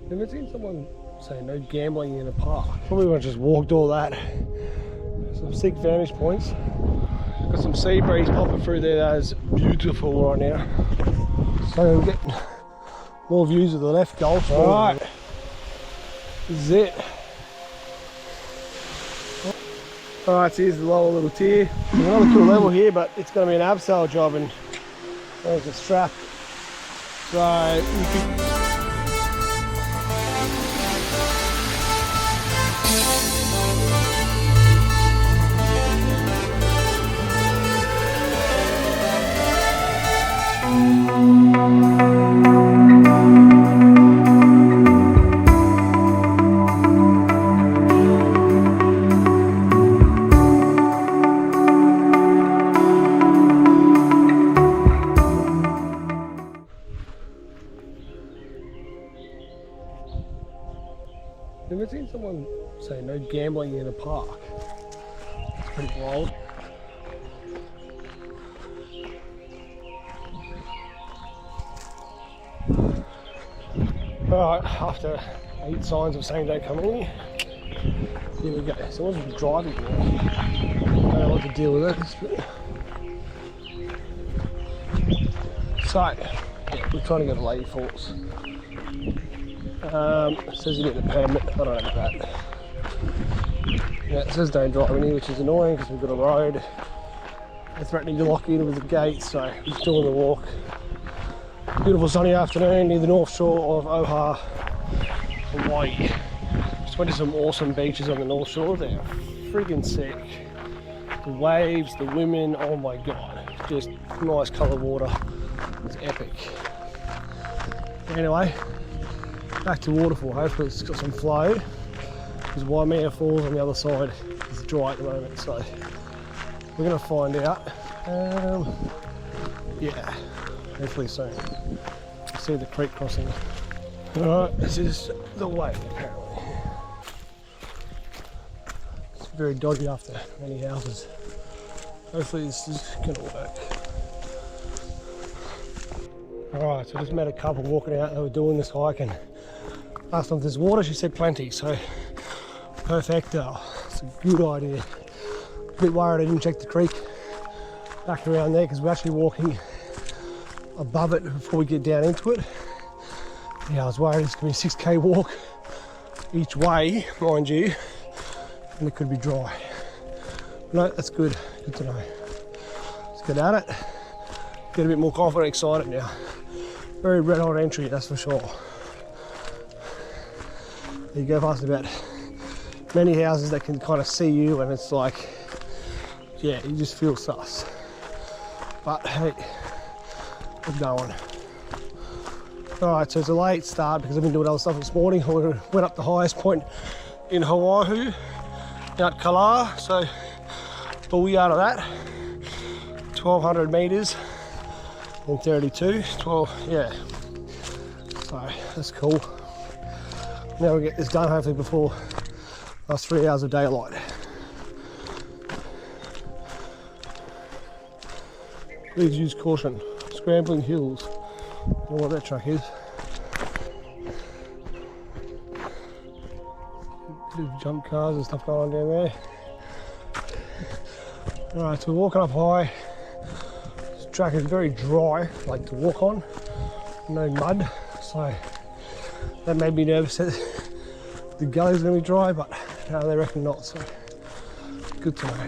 Never seen someone say no gambling in a park. Probably would have just walked all that. Some sick vantage points. Got some sea breeze popping through there. That is beautiful right now. So we'll get more views of the left gulch. Alright, this is it. Alright, so here's the lower little tier. There's another cool level here, but it's going to be an abseil job and there's a strap. So you can Never seen someone say no gambling in a park. It's pretty wild. Alright, after 8 signs of same day coming, here we go. Someone's driving now. I don't know what to deal with this, but... So, yeah, we're trying to go to Laie Falls. It says you need a permit, I don't know about that. Yeah, it says don't drive in here, which is annoying because we've got a road. They're threatening to lock you in with the gate, so we're still on the walk. Beautiful sunny afternoon near the north shore of Oahu, Hawaii. Just went to some awesome beaches on the north shore there. Friggin' sick. The waves, the women, oh my god. Just nice coloured water. It's epic. Anyway, back to Waterfall. Hopefully it's got some flow. Because Waimea Falls on the other side is dry at the moment, so we're going to find out. Yeah, hopefully soon. See the creek crossing. Alright, this is the way apparently. It's very dodgy after many houses. Hopefully this is going to work. Alright, so I just met a couple walking out. They were doing this hike and asked them if there's water. She said plenty, so perfecto. It's a good idea. A bit worried I didn't check the creek back around there because we're actually walking above it before we get down into it. Yeah, I was worried it's going to be a 6k walk each way, mind you, and it could be dry. No, that's good. Good to know. Let's get at it. Get a bit more confident, excited now. Very red hot entry, that's for sure. You go past about many houses that can kind of see you, and it's like, yeah, you just feel sus. But hey, we're going. Alright, so it's a late start because I've been doing other stuff this morning. I went up the highest point in Oahu, Mount Kala, so we out of that. 1200 meters in 32, 12, yeah. So that's cool. Now we'll get this done hopefully before last 3 hours of daylight. Please use caution. Scrambling hills. I don't know what that track is. Bit of jump cars and stuff going on down there. Alright, so we're walking up high. This track is very dry, like to walk on. No mud, so that made me nervous that the gully's going to be dry, but no, they reckon not, so good to know.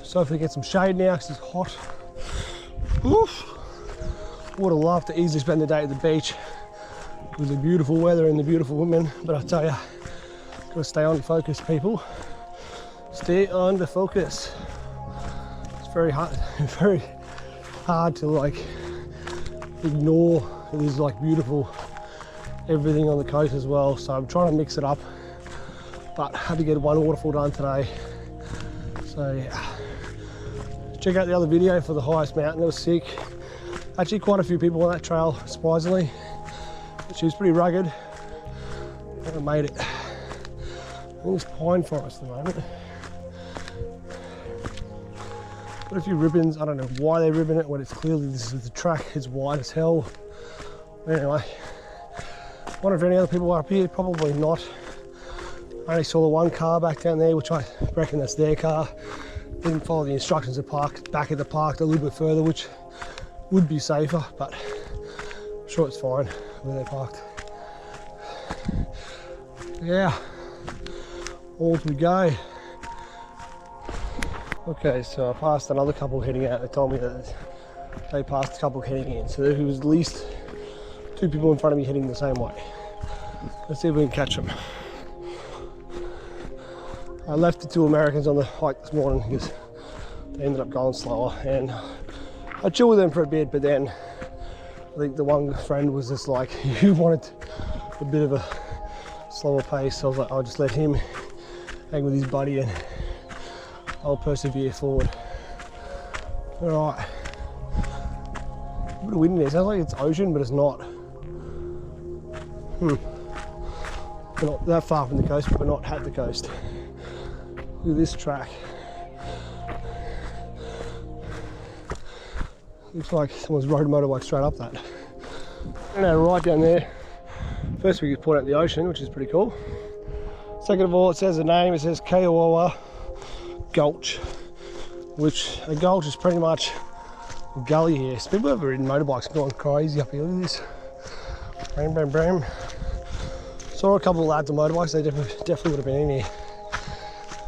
So if we get some shade now because it's hot. Oof. Would have loved to easily spend the day at the beach with the beautiful weather and the beautiful women, but I tell you, gotta stay on focus, people. Stay on the focus. It's very hard to like ignore these like beautiful everything on the coast as well. So I'm trying to mix it up, but I had to get one waterfall done today. So yeah, check out the other video for the highest mountain. It was sick. Actually quite a few people on that trail, surprisingly. She was pretty rugged. I made it. I think it's pine forest at the moment. Got a few ribbons. I don't know why they're ribbing it when it's clearly this is the track. It's wide as hell. But anyway, Wonder if any other people are up here. Probably not. I only saw the one car back down there, which I reckon that's their car. Didn't follow the instructions to park back at the park a little bit further, which would be safer, but I'm sure it's fine where they're parked. Yeah, all to go. Okay, so I passed another couple heading out. They told me that they passed a couple heading in, so there was at least 2 people in front of me heading the same way. Let's see if we can catch them. I left the 2 Americans on the hike this morning because they ended up going slower, and I chilled with them for a bit, but then I think the one friend was just like, you wanted a bit of a slower pace, so I was like, I'll just let him hang with his buddy and I'll persevere forward. Alright. A bit of wind in there. Sounds like it's ocean, but it's not. We're not that far from the coast, but we're not at the coast. Look at this track. Looks like someone's rode a motorbike straight up that. And now right down there, first we could point out the ocean, which is pretty cool. Second of all, it says the name, it says Kahawainui Gulch, which a gulch is pretty much a gully here. So people have ridden motorbikes going crazy up here. Look at this. Bram, bram, bram. Saw a couple of lads on motorbikes, they definitely would have been in here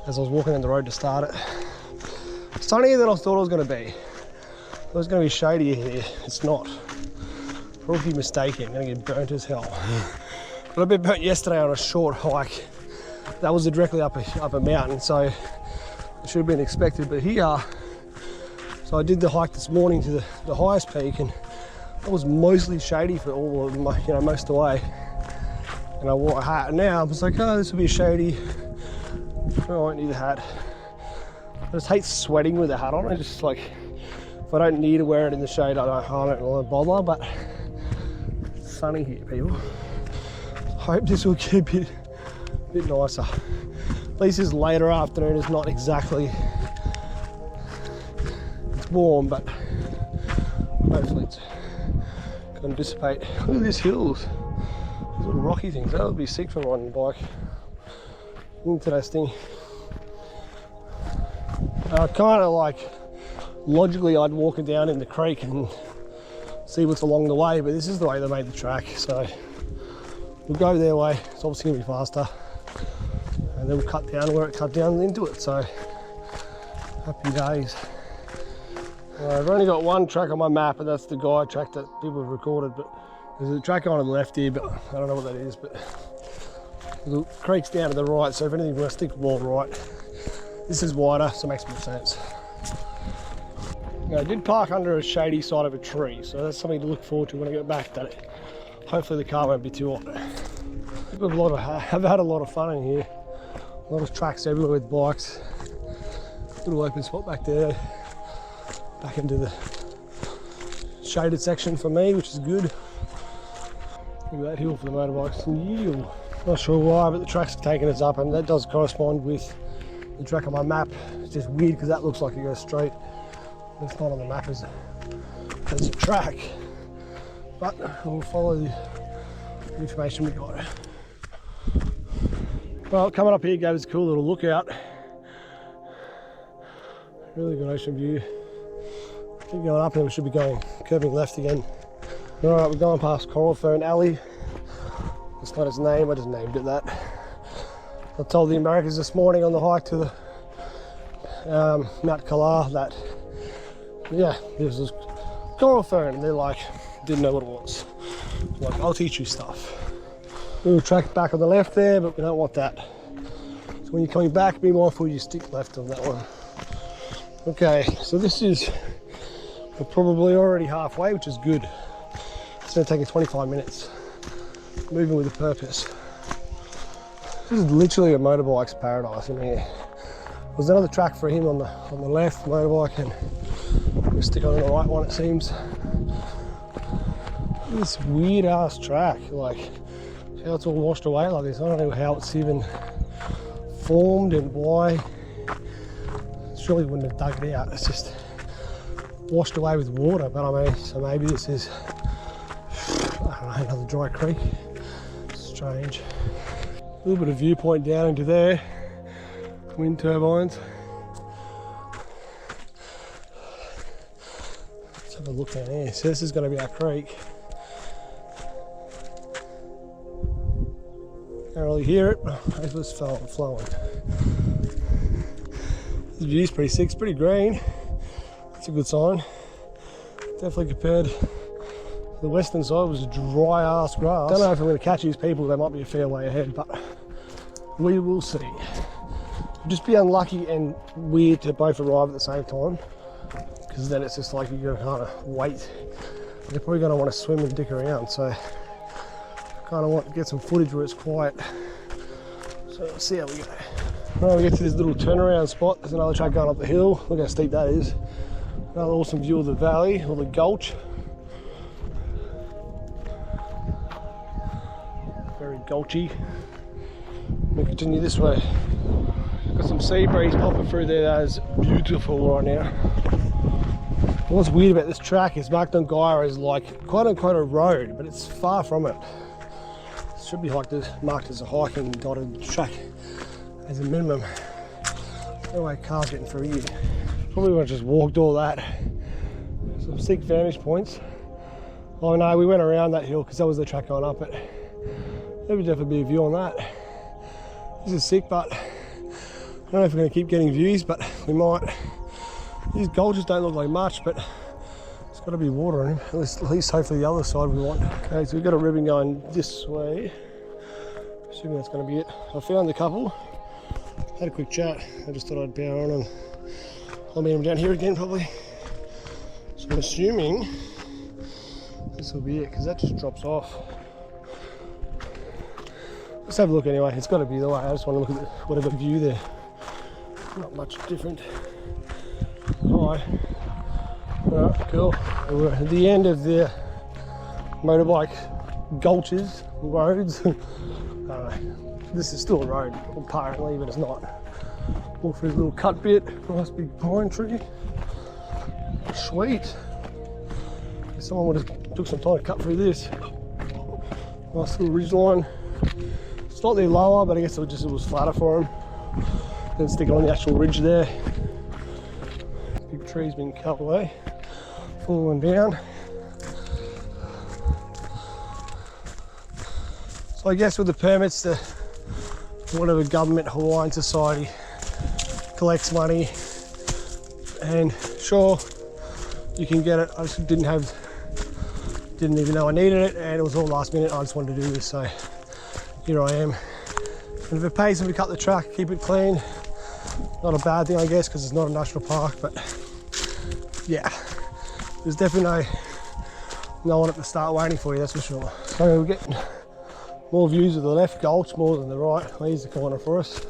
as I was walking down the road to start it. Sunnier than I thought it was going to be. It was going to be shady here. It's not. Rookie mistake. I'm going to get burnt as hell. Got a bit burnt yesterday on a short hike. That was directly up a mountain, so it should have been expected. But here, so I did the hike this morning to the highest peak, and it was mostly shady for all of my, most of the way. And I wore a hat, and now I was like, oh, this will be shady. I won't need a hat. I just hate sweating with a hat on. I just like, if I don't need to wear it in the shade, I don't bother, but it's sunny here, people. I hope this will get a bit nicer. At least this later afternoon is not exactly, it's warm, but hopefully it's going to dissipate. Look at these hills, these little rocky things. That would be sick for riding a bike. Interesting. Kind of like, logically I'd walk it down in the creek and see what's along the way, but this is the way they made the track, so we'll go their way. It's obviously going to be faster, and then we'll cut down where it cut down into it, so happy days. I've only got one track on my map, and that's the guide track that people have recorded, but there's a track on the left here, but I don't know what that is. But the creek's down to the right, so if anything, we're going to stick more right. This is wider, so it makes more sense. Now, I did park under a shady side of a tree, so that's something to look forward to when I get back. That hopefully the car won't be too hot. People have had a lot of fun in here. A lot of tracks everywhere with bikes. Little open spot back there. Back into the shaded section for me, which is good. Look at that hill for the motorbikes. Not sure why, but the track's taking us up, and that does correspond with the track on my map. It's just weird because that looks like it goes straight. It's not on the map as a track, but we'll follow the information we got. Well, coming up here gave us a cool little lookout. Really good ocean view. Keep going up and we should be going curving left again. Alright, we're going past Coral Fern Alley. That's not its name, I just named it that. I told the Americans this morning on the hike to the Mount Kala that, yeah, this was Coral Fern, and they're like, didn't know what it was. I'm like, I'll teach you stuff. Little track back on the left there, but we don't want that. So when you're coming back, be mindful you stick left on that one. Okay, so this is, we're probably already halfway, which is good. It's going to take us 25 minutes. Moving with a purpose. This is literally a motorbike's paradise in here. There's another track for him on the left motorbike, and we'll stick on the right one, it seems. This weird ass track, like how it's all washed away like this. I don't know how it's even formed and why. Surely wouldn't have dug it out. It's just washed away with water. But I mean, so maybe this is, I don't know, another dry creek. strange. A little bit of viewpoint down into there. Wind turbines. Let's have a look down here. So this is going to be our creek. Can't really hear it, but it's just flowing. The view's pretty sick, it's pretty green. That's a good sign. Definitely compared to the western side was dry ass grass. Don't know if I'm going to catch these people, they might be a fair way ahead, but we will see. Just be unlucky and weird to both arrive at the same time, because then it's just like you're going to kind of wait. You're probably going to want to swim and dick around, so kind of want to get some footage where it's quiet. So let's see how we go. Right, we get to this little turnaround spot. There's another track going up the hill. Look how steep that is. Another awesome view of the valley or the gulch. Very gulchy. We'll continue this way. Got some sea breeze popping through there. That is beautiful right now. What's weird about this track is Makdongaira is like quote unquote a road, but it's far from it. Should be marked as a hiking dotted track as a minimum. No way cars getting through here. Probably would have just walked all that. Some sick vantage points. Oh no, we went around that hill because that was the track going up it. There would definitely be a view on that. This is sick, but I don't know if we're going to keep getting views, but we might. These gulches don't look like much, but it's got to be water in them. At least hopefully the other side we want. Okay, so we've got a ribbon going this way. Assuming that's going to be it. I found a couple. Had a quick chat. I just thought I'd power on and I'll meet them down here again probably. So I'm assuming this will be it because that just drops off. Let's have a look anyway. It's got to be the way. I just want to look at whatever view there. Not much different. Alright. Alright, cool. We're at the end of the motorbike gulches, roads. This is still a road, apparently, but it's not. Walk through this little cut bit, nice big pine tree. Sweet. If someone would have took some time to cut through this. Nice little ridge line. Slightly lower, but I guess it was flatter for them. Then stick it on the actual ridge there. Big tree's been cut away. Full one down. So I guess with the permits, the whatever government Hawaiian society collects money, and sure you can get it. I just didn't even know I needed it, and it was all last minute. I just wanted to do this, so here I am. And if it pays them to cut the track, keep it clean, not a bad thing I guess, because it's not a national park. But yeah, there's definitely no one at the start waiting for you, that's for sure. So we're getting more views of the left gulch more than the right. Here's the corner for us.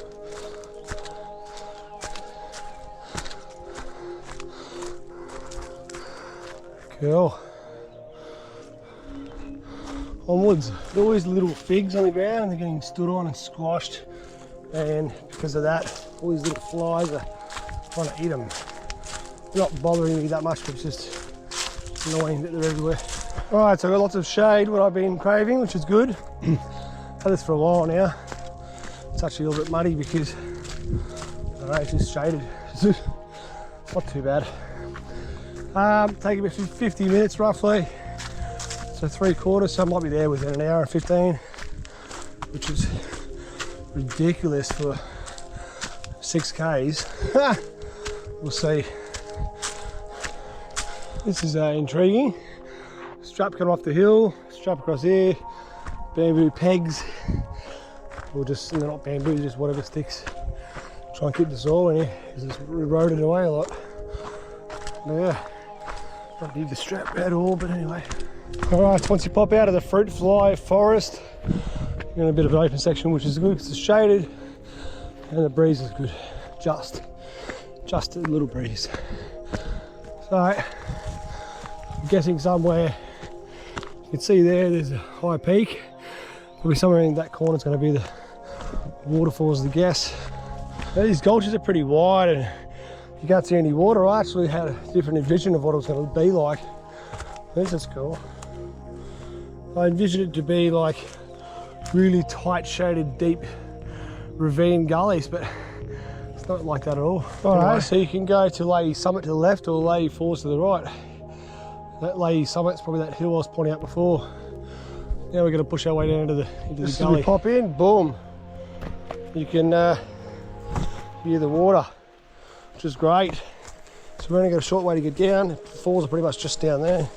Cool. Onwards. There's always little figs on the ground and they're getting stood on and squashed, and because of that all these little flies are trying to eat them. They're not bothering me that much, but it's just annoying that they're everywhere. Alright, so I've got lots of shade, what I've been craving, which is good. Had this for a while now. It's actually a little bit muddy because I don't know, it's just shaded. It's not too bad. Taking about 50 minutes roughly. So 3/4, so I might be there within an hour and 15, which is ridiculous for 6 Ks. We'll see. This is intriguing. Strap coming off the hill, strap across here, bamboo pegs, or just, they're not bamboo, just whatever sticks. Try and keep the soil in here because it's eroded away a lot. Yeah, don't need the strap at all, but anyway. Alright, once you pop out of the fruit fly forest, you're in a bit of an open section, which is good because it's shaded and the breeze is good. Just a little breeze. So, I'm guessing somewhere, you can see there's a high peak. Probably somewhere in that corner is going to be the waterfalls, the guess. Now, these gulches are pretty wide and you can't see any water. I actually had a different vision of what it was going to be like. This is cool. I envisioned it to be like really tight shaded deep ravine gullies, but it's not like that at all. Alright, so you can go to Laie Summit to the left or Laie Falls to the right. That Laie Summit's probably that hill I was pointing out before. Now we're going to push our way down into the gully. We pop in, boom. You can hear the water, which is great. So we've only got a short way to get down. The falls are pretty much just down there.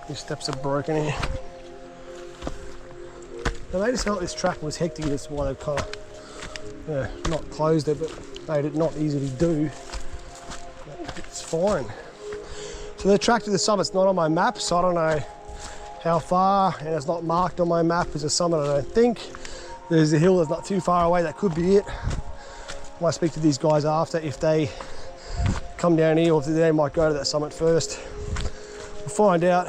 These steps are broken here. Now they just felt this track was hectic, that's why they've kind of not closed it, but made it not easy to do. But it's fine. So the track to the summit's not on my map, so I don't know how far, and it's not marked on my map as a summit, I don't think. There's a hill that's not too far away, that could be it. I might speak to these guys after if they come down here, or if they might go to that summit first. We'll find out,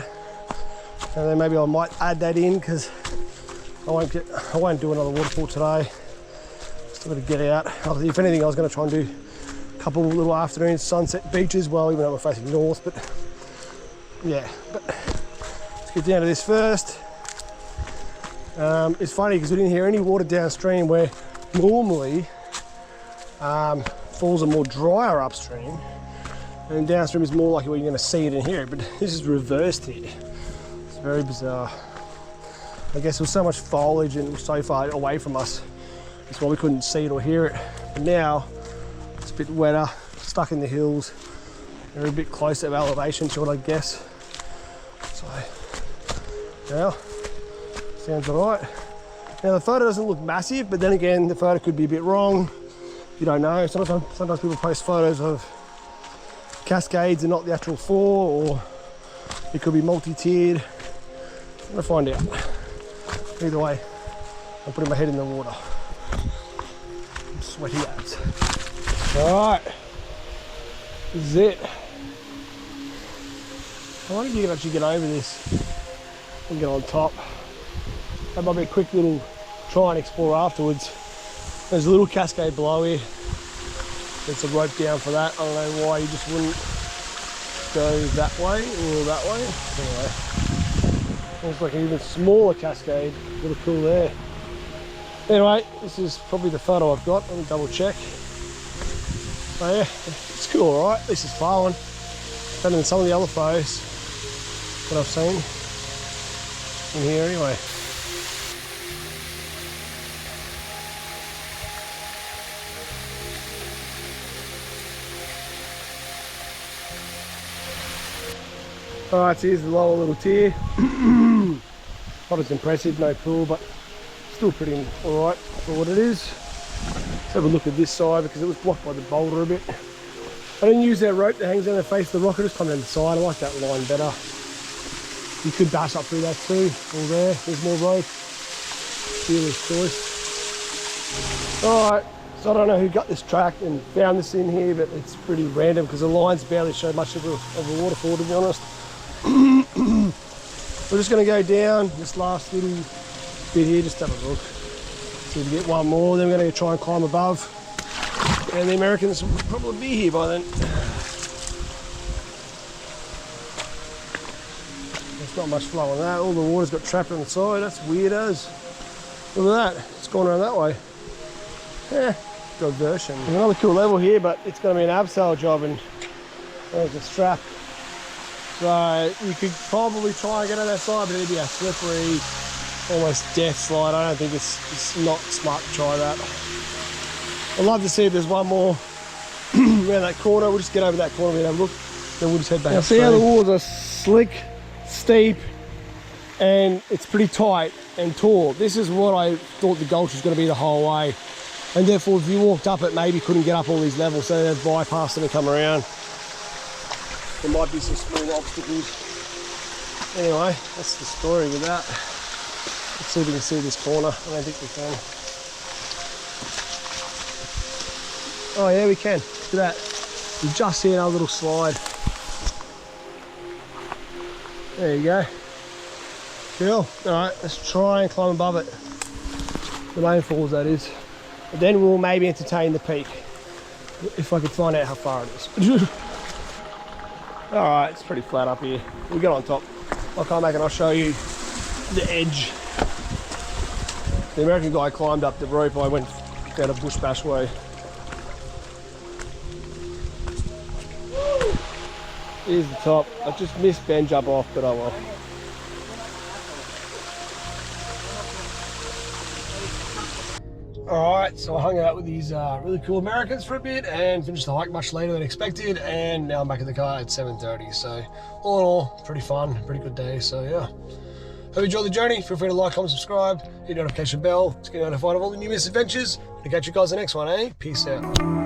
and then maybe I might add that in, because I won't do another waterfall today. Still got to get out. If anything, I was going to try and do a couple of little afternoon sunset beaches, well, even though we're facing north, but yeah. But let's get down to this first. It's funny because we didn't hear any water downstream, where normally falls are more drier upstream, and downstream is more likely where you're going to see it and hear it, but this is reversed here. It's very bizarre. I guess there was so much foliage and so far away from us, that's why we couldn't see it or hear it. But now it's a bit wetter, stuck in the hills. They're a bit closer to elevation to it, I guess. So now sounds alright. Now the photo doesn't look massive, but then again the photo could be a bit wrong. You don't know. Sometimes people post photos of cascades and not the actual fall, or it could be multi-tiered. I'm gonna find out. Either way, I'm putting my head in the water. I'm sweaty abs. Alright, this is it. I wonder if you can actually get over this and get on top. That might be a quick little try and explore afterwards. There's a little cascade below here. There's a rope down for that. I don't know why you just wouldn't go that way or that way. Anyway. Looks like an even smaller cascade. Little cool there. Anyway, this is probably the photo I've got. Let me double check. Oh yeah, it's cool, alright. This is far one. Better than some of the other photos that I've seen in here anyway. Alright, so here's the lower little tier. Not as impressive, no pool, but still pretty alright for what it is. Let's have a look at this side because it was blocked by the boulder a bit. I didn't use that rope that hangs down the face of the rock, I just come down the side. I like that line better. You could bash up through that too. All there, there's more rope. Dealer's choice. Alright, so I don't know who got this track and found this in here, but it's pretty random because the lines barely show much of a waterfall, to be honest. We're just going to go down this last little bit here, just have a look. See if we get one more, then we're going to try and climb above. And the Americans will probably be here by then. There's not much flow on that. All the water's got trapped on the side. That's weird as. Look at that. It's gone around that way. Yeah, diversion. There's another cool level here, but it's going to be an abseil job, and there's a strap. So you could probably try and get on that side, but it'd be a slippery, almost death slide. I don't think it's not smart to try that. I'd love to see if there's one more around that corner. We'll just get over that corner and have a look, then we'll just head back. Now see how the walls are slick, steep, and it's pretty tight and tall. This is what I thought the gulch was going to be the whole way. And therefore, if you walked up it, maybe couldn't get up all these levels, so they've bypassed them and come around. There might be some small obstacles. Anyway, that's the story with that. Let's see if we can see this corner. I don't think we can. Oh yeah, we can. Look at that. We just see another little slide. There you go. Cool. Alright, let's try and climb above it. The main falls, that is. And then we'll maybe entertain the peak, if I could find out how far it is. Alright, it's pretty flat up here. We'll get on top. I'll come back and I'll show you the edge. The American guy climbed up the rope, I went down a bush bash way. Here's the top. I just missed Ben jump off, but oh well. Alright, so I hung out with these really cool Americans for a bit and finished the hike much later than expected, and now I'm back in the car at 7:30. So all in all, pretty fun, pretty good day. So yeah. Hope you enjoyed the journey. Feel free to like, comment, subscribe, hit the notification bell to get notified of all the new misadventures. I'll catch you guys in the next one, eh? Peace out.